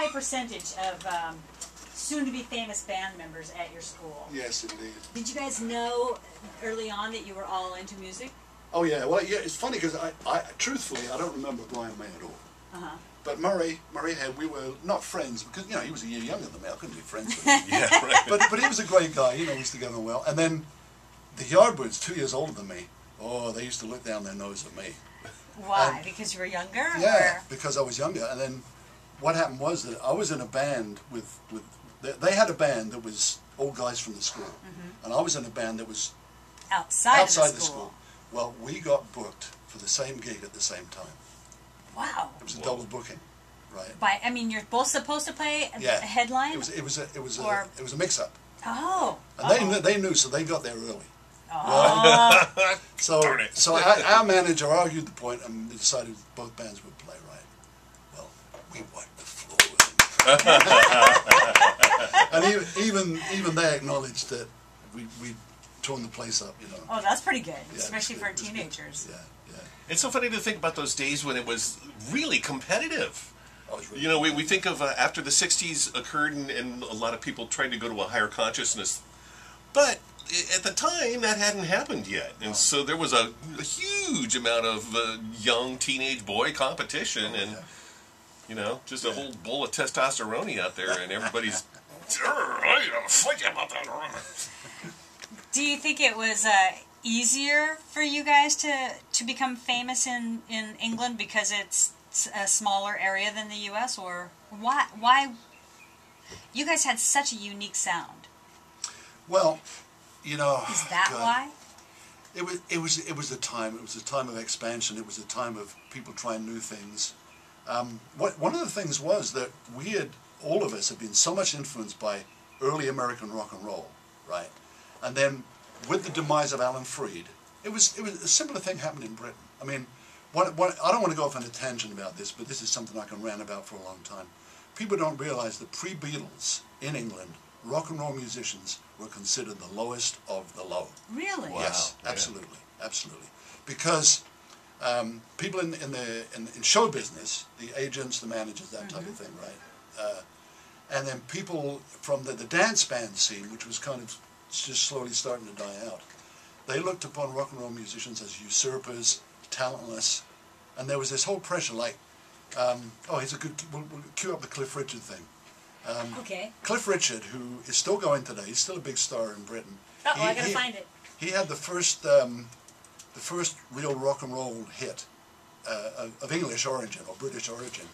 high percentage of soon-to-be famous band members at your school. Yes, indeed. Did you guys know early on that you were all into music? Oh yeah, well yeah, it's funny because I truthfully I don't remember Brian May at all. But Murray had, we were not friends because he was a year younger than me. I couldn't be friends with him. Yeah, right. But he was a great guy. We used to get on well. And then the Yardbirds, 2 years older than me. Oh, they used to look down their nose at me. Why? Because you were younger? Yeah, or? Because I was younger. And then what happened was that I was in a band with they had a band that was all guys from the school, and I was in a band that was outside the school. Well, we got booked for the same gig at the same time. Wow. It was a double booking, right? I mean, you're both supposed to play a headline. It was a mix-up. Oh. And they knew, so they got there early. Oh. Right? So our manager argued the point, and they decided both bands would play, right? Well, we wiped the floor with them. And even they acknowledged that we torn the place up, Oh, that's pretty good, especially for teenagers. Yeah. It's so funny to think about those days when it was really competitive. Oh, it was really we think of after the 60s occurred and a lot of people tried to go to a higher consciousness. But at the time, that hadn't happened yet. And so there was a huge amount of young teenage boy competition and, just a whole bowl of testosterone out there and everybody's, fight about that. Do you think it was easier for you guys to become famous in England because it's a smaller area than the U.S. or why? You guys had such a unique sound. Well, is that why? It was a time. It was a time of expansion. It was a time of people trying new things. One of the things was that all of us had been so much influenced by early American rock and roll, right? And then with the demise of Alan Freed, it was a similar thing happened in Britain. I mean, I don't want to go off on a tangent about this, but this is something I can rant about for a long time. People don't realize that pre-Beatles in England, rock and roll musicians were considered the lowest of the low. Really? Wow. Yes, absolutely, absolutely. Because people in show business, the agents, the managers, that type of thing, right? And then people from the dance band scene, which was kind of just slowly starting to die out, they looked upon rock and roll musicians as usurpers, talentless, and there was this whole pressure like, he's a good, we'll cue up the Cliff Richard thing. Okay. Cliff Richard, who is still going today, he's still a big star in Britain. I gotta find it. He had the first real rock and roll hit of English origin or British origin.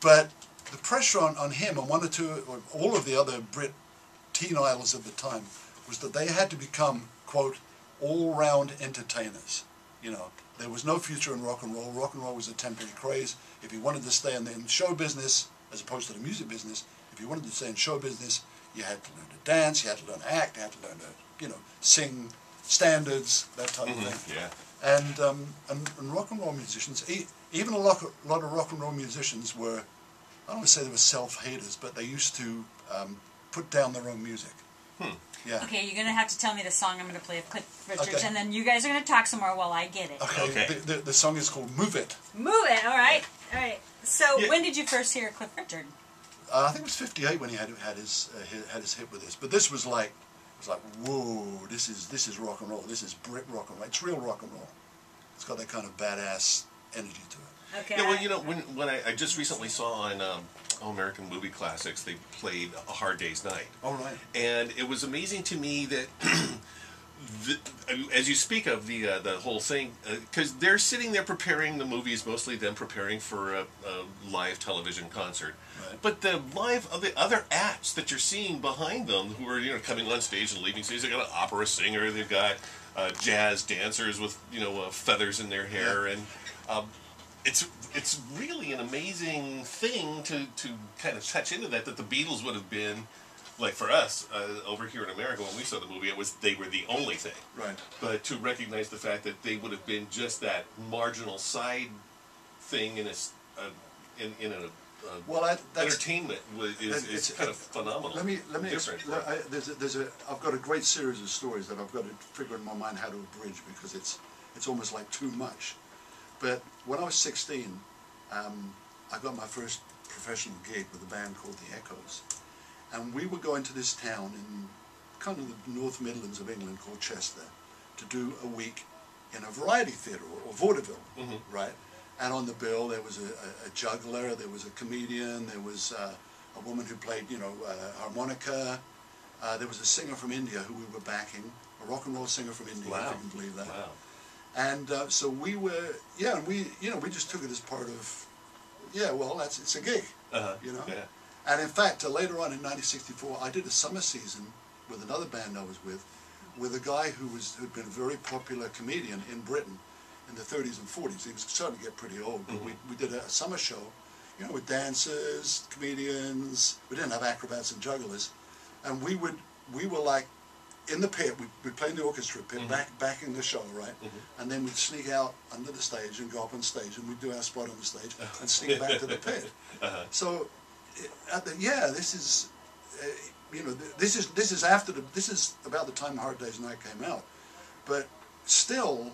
But the pressure on him and one or two, or all of the other Brit teen idols of the time, was that they had to become, quote, all-round entertainers. There was no future in rock and roll. Rock and roll was a temporary craze. If you wanted to stay in the show business, as opposed to the music business, if you wanted to stay in show business, you had to learn to dance, you had to learn to act, you had to learn to, sing standards, that type of thing. Yeah. And rock and roll musicians, even a lot of rock and roll musicians were, I don't want to say they were self-haters, but they used to put down their own music. Yeah. Okay, you're going to have to tell me the song I'm going to play of Cliff Richards, and then you guys are going to talk some more while I get it. Okay. The song is called Move It. Move It, all right. All right. So when did you first hear Cliff Richard? I think it was '58 when he had his hit with this. But this was like, whoa, this is rock and roll. This is Brit rock and roll. It's real rock and roll. It's got that kind of badass energy to it. Okay. Yeah, well, when I just recently saw on American Movie Classics, they played A Hard Day's Night. Oh, right. And it was amazing to me that, as you speak of the whole thing, because they're sitting there preparing the movies, mostly them preparing for a live television concert. Right. But the other acts that you're seeing behind them, who are coming on stage and leaving stage, they've got an opera singer, they've got jazz dancers with feathers in their hair, and it's really an amazing thing to kind of touch into that the Beatles would have been, like for us over here in America when we saw the movie, they were the only thing. Right. But to recognize the fact that they would have been just that marginal side thing in an entertainment is kind of phenomenal. Let me I've got a great series of stories that I've got to figure in my mind how to abridge because it's almost like too much. But when I was 16, I got my first professional gig with a band called the Echoes. And we were going to this town in kind of the North Midlands of England called Chester to do a week in a variety theatre, or vaudeville, right? And on the bill there was a juggler, there was a comedian, there was a woman who played, you know, harmonica, there was a singer from India who we were backing, a rock and roll singer from India, wow. if you can believe that. Wow. And so we were, yeah, and we, you know, we just took it as part of, yeah, well, it's a gig, you know. Yeah. And in fact, later on in 1964, I did a summer season with another band I was with a guy who'd been a very popular comedian in Britain in the 30s and 40s. He was starting to get pretty old, but we did a summer show, you know, with dancers, comedians. We didn't have acrobats and jugglers, and we were like in the pit. We'd play in the orchestra pit, backing the show, right? And then we'd sneak out under the stage and go up on stage, and we'd do our spot on the stage and sneak back to the pit. So, yeah, this is. You know, this is about the time Hard Day's Night came out, but still,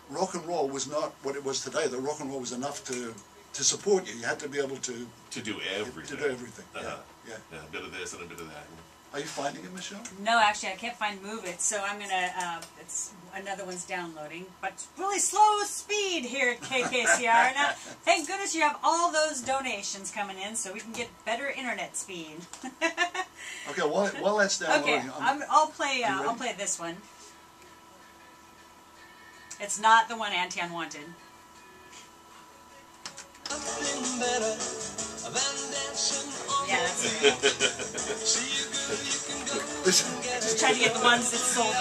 rock and roll was not what it was today. The rock and roll was enough to support you. You had to be able to do everything. To do everything. Yeah. Yeah, a bit of this and a bit of that. Are you finding it, Michelle? No, actually, I can't find Move It, so I'm gonna. It's another one's downloading, but really slow speed here at KKCR. Now, thank goodness you have all those donations coming in, so we can get better internet speed. Okay, while that's downloading, okay, I'll play this one. It's not the one Antion wanted. Yeah, that's it. Just trying to get the ones that sold.